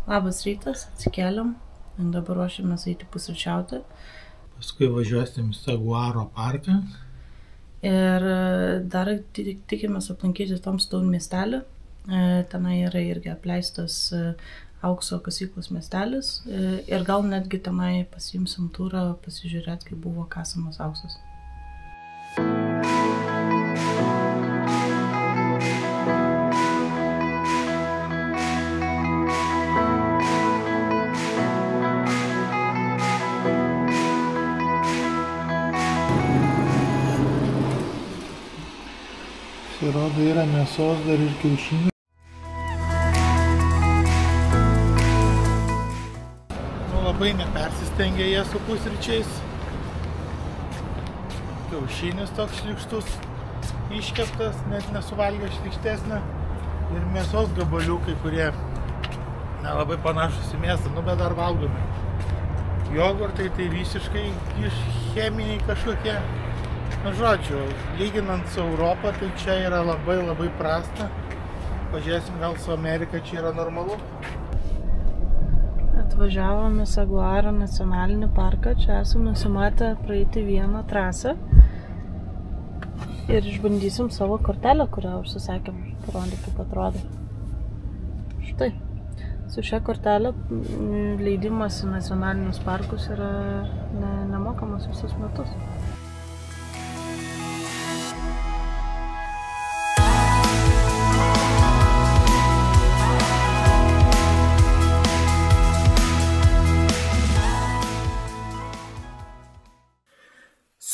Labas rytas, atsikeliam, dabar ruošiamės eiti pusryčiauti. Paskui važiuosim į Saguaro parką. Ir dar tikimės aplankyti Tombstone miestelį. Tenai yra irgi apleistas aukso kasyklos miestelis. Ir gal netgi tenai pasiimsim turą pasižiūrėti, kaip buvo kasamas auksas. Rodo yra mėsos dar ir kiaušinių. Labai nepersistengia jie su pusryčiais. Kiaušinis toks šlykštus, iškeptas, net nesuvalgė šlykštesnė. Ir mėsos gabaliukai, kurie nelabai panašus į mėsą, bet dar valgomi. Jogurtai tai visiškai cheminiai kažkokie. Žodžiu, lyginant su Europą, tai čia yra labai prasta. Pažiūrėsim, gal su Amerika čia yra normalu. Atvažiavome į Saguaro nacionalinį parką. Čia esame nusimatę praeiti vieną trasą. Ir išbandysim savo kortelę, kurią užsisakėm. Parodė, kaip atrodo. Štai. Su šia kortelė leidimas į nacionalinius parkus yra nemokamas visus metus.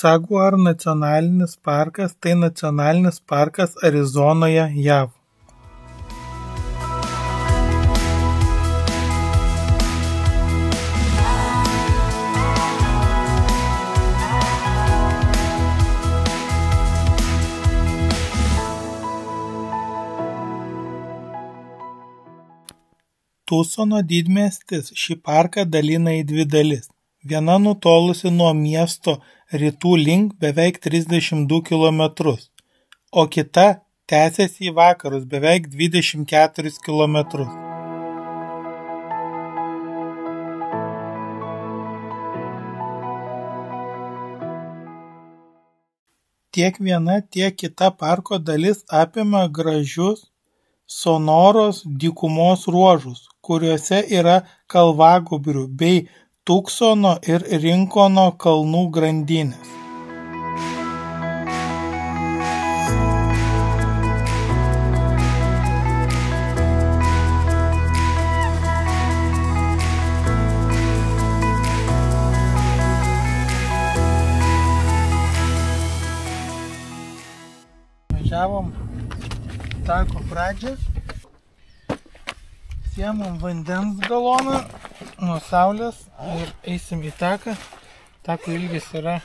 Saguaro nacionalinis parkas tai nacionalinis parkas Arizonoje, JAV. Tucsono didmiestis šį parką dalina į dvi dalis. Viena nutolusi nuo miesto rytų link beveik 32 km, o kita tęsiasi į vakarus beveik 24 km. Tiek viena, tiek kita parko dalis apima gražius Sonoros dykumos ruožus, kuriuose yra kalvagūbrių bei Tucsono ir Rinkono kalnų grandinės. Važiavom tako pradžią. Siemam vandens galoną nuo saulės ir eisim į taką. Tako ilgis yra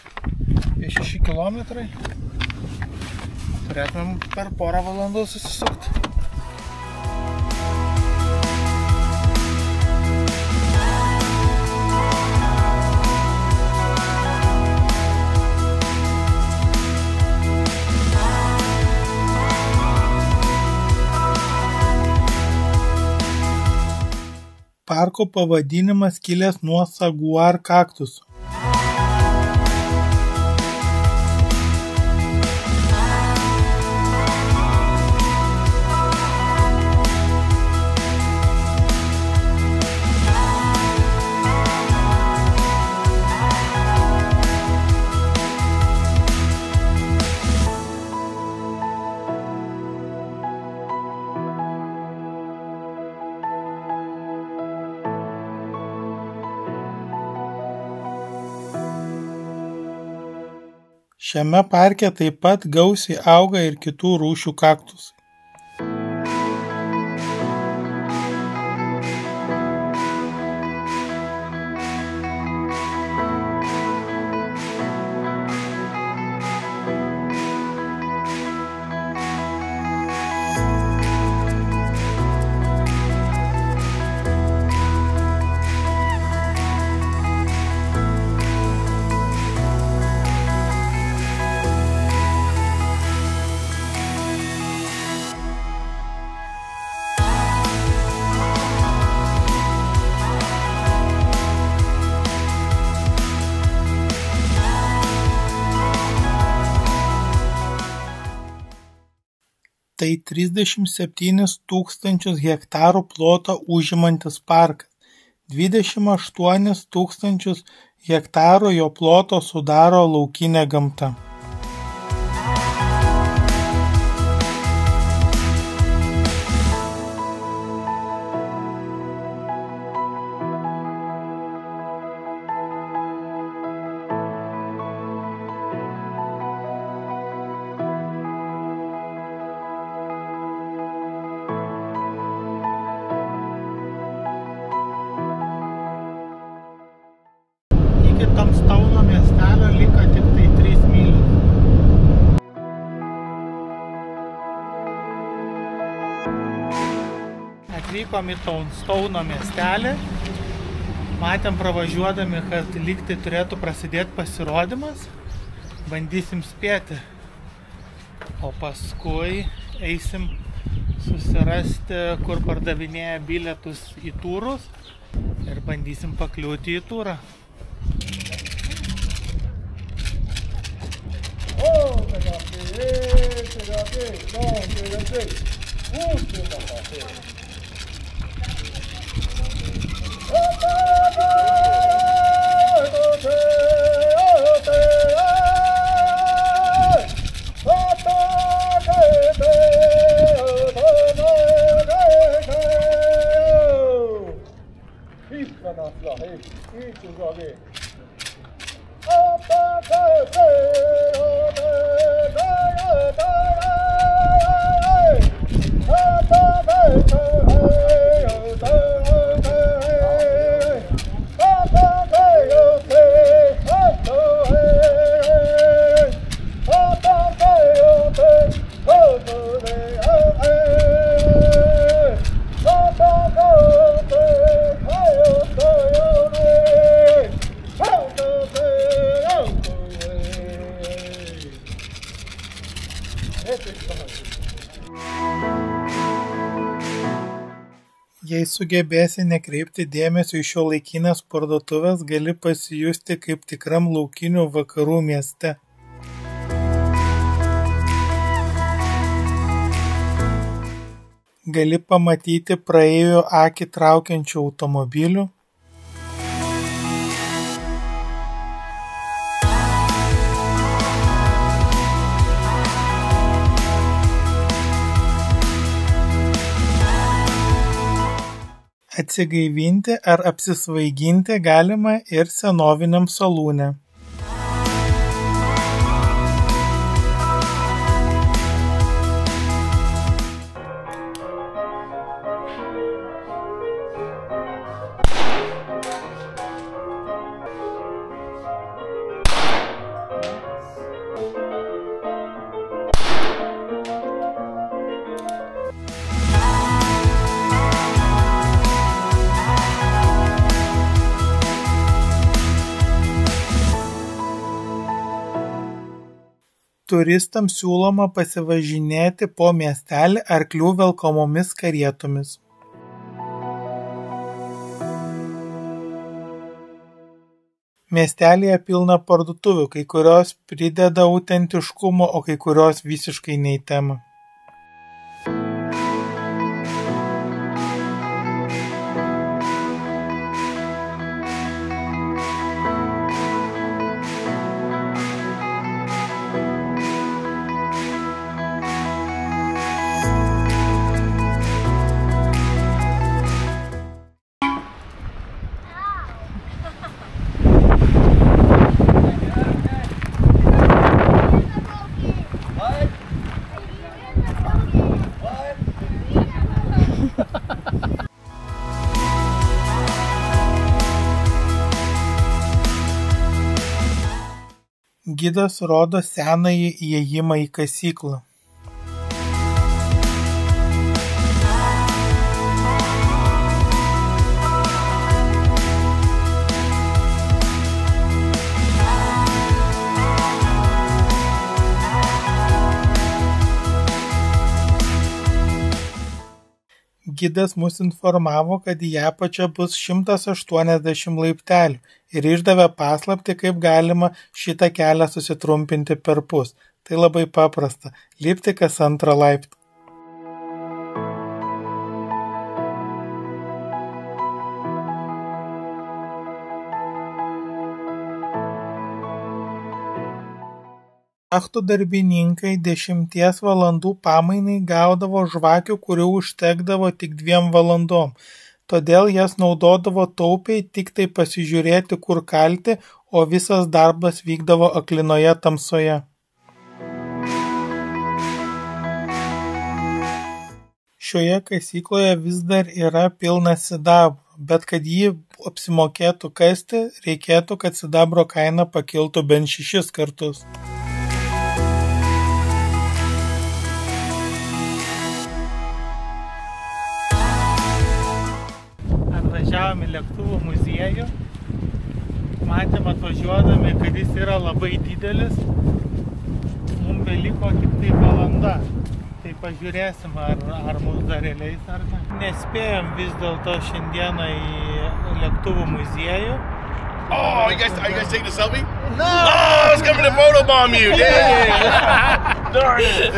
apie 6 km. Turėtumėm per porą valandų susisukti. Parko pavadinimas kilęs nuo saguar kaktusų. Šiame parke taip pat gausiai auga ir kitų rūšių kaktusai. Tai 37 000 hektarų plotą užimantis parkas. 28 000 hektarų jo ploto sudaro laukinė gamta. Iki Tamstauno miestelio liko tik tai 3 mylios. Atvykom į Tamstauno miestelį. Matėm pravažiuodami, kad lyg tai turėtų prasidėti pasirodymas. Bandysim spėti. O paskui eisim susirasti, kur pardavinėja bilietus į turus ir bandysim pakliūti į turą. Jei sugebėsi nekreipti dėmesio į šiuolaikinės parduotuvės, gali pasijusti kaip tikram laukinių vakarų mieste. Gali pamatyti praeivių akį traukiančių automobilių, atsigaivinti ar apsisvaiginti galima ir senoviniam salūne. Turistams siūloma pasivažinėti po miestelį arklių velkamomis karietomis. Miestelyje pilna parduotuvių, kai kurios prideda autentiškumo, o kai kurios visiškai ne į temą. Gidas rodo senąjį įėjimą į kasyklą. Gidas mus informavo, kad į apačią bus 180 laiptelių ir išdavė paslaptį, kaip galima šitą kelią susitrumpinti perpus. Tai labai paprasta – lipti kas antrą laiptą. Šachtų darbininkai 10 valandų pamainai gaudavo žvakių, kurių užtekdavo tik 2 valandom. Todėl jas naudodavo taupiai tik tai pasižiūrėti, kur kalti, o visas darbas vykdavo aklinoje tamsoje. Šioje kasykloje vis dar yra pilna sidabro, bet kad jį apsimokėtų kasti, reikėtų, kad sidabro kaina pakiltų bent 6 kartus. Atvažiavome į lėktuvų muziejų, matėm atvažiuodami, kad jis yra labai didelis, mums beliko tik tai valanda, tai pažiūrėsim, ar mus dar leis ar ne. Nespėjom vis dėlto šiandieną į lėktuvų muziejų. Oh, you guys taking a selfie? No! Oh, I was coming to photobomb you! Yeah! Darn it!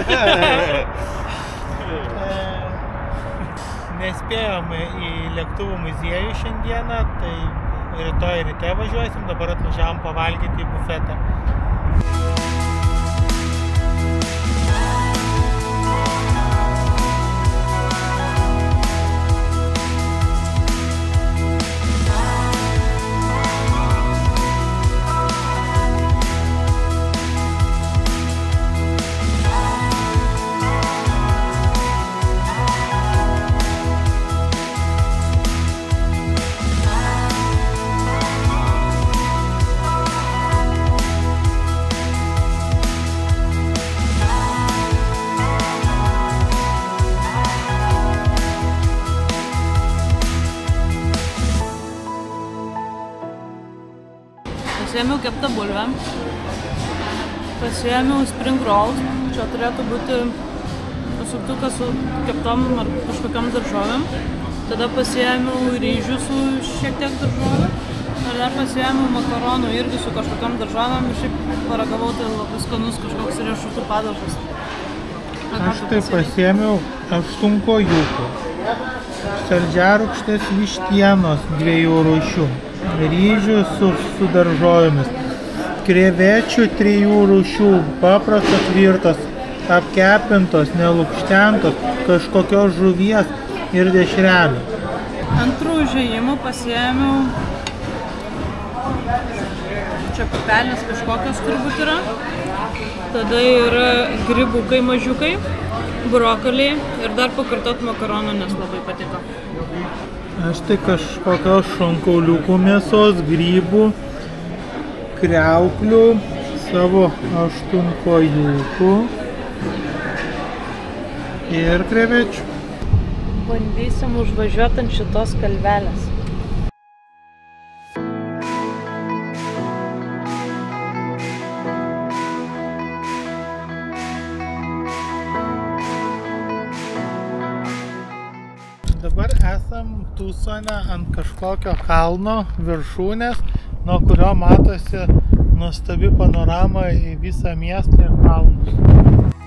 Nespėjom į lėktuvų muziejų šiandieną, tai rytoj ryte važiuosim, dabar atvažiavom pavalgyti į bufetą. Pasiėmiau keptą bulvę, pasiėmiau spring rolls, čia turėtų būti suktukas su keptom ar kažkokiam daržovėm, tada pasiėmiau ryžių su šiek tiek daržovėm ir dar pasiėmiau makaronų irgi su kažkokiam daržovėm ir šiaip paragavau, tai labai skanus kažkoks riešutų padažas. Aš tai pasiėmiau 8 kojukų, saldžiarūgštės vištienos 2 rūšių. Ryžių su daržovėmis, krevečių 3 rūšių, paprastos virtos, apkepintos, nelukštentos, kažkokios žuvies ir dešrelių. Antrų užėjimų pasiėmiau čia pupelės kažkokios turbūt yra, tada yra grybukai mažiukai, brokoliai ir dar pakartot makaronų, nes labai patiko. Aš tai kažkokios šonkauliukų mėsos, grybų, kriauklių, savo 8 kojukų ir krevečių. Bandysim užvažiuoti ant šitos kalvelės. Dabar esam Tusone ant kažkokio kalno viršūnės, nuo kurio matosi nuostabi panorama į visą miestą ir kalnus.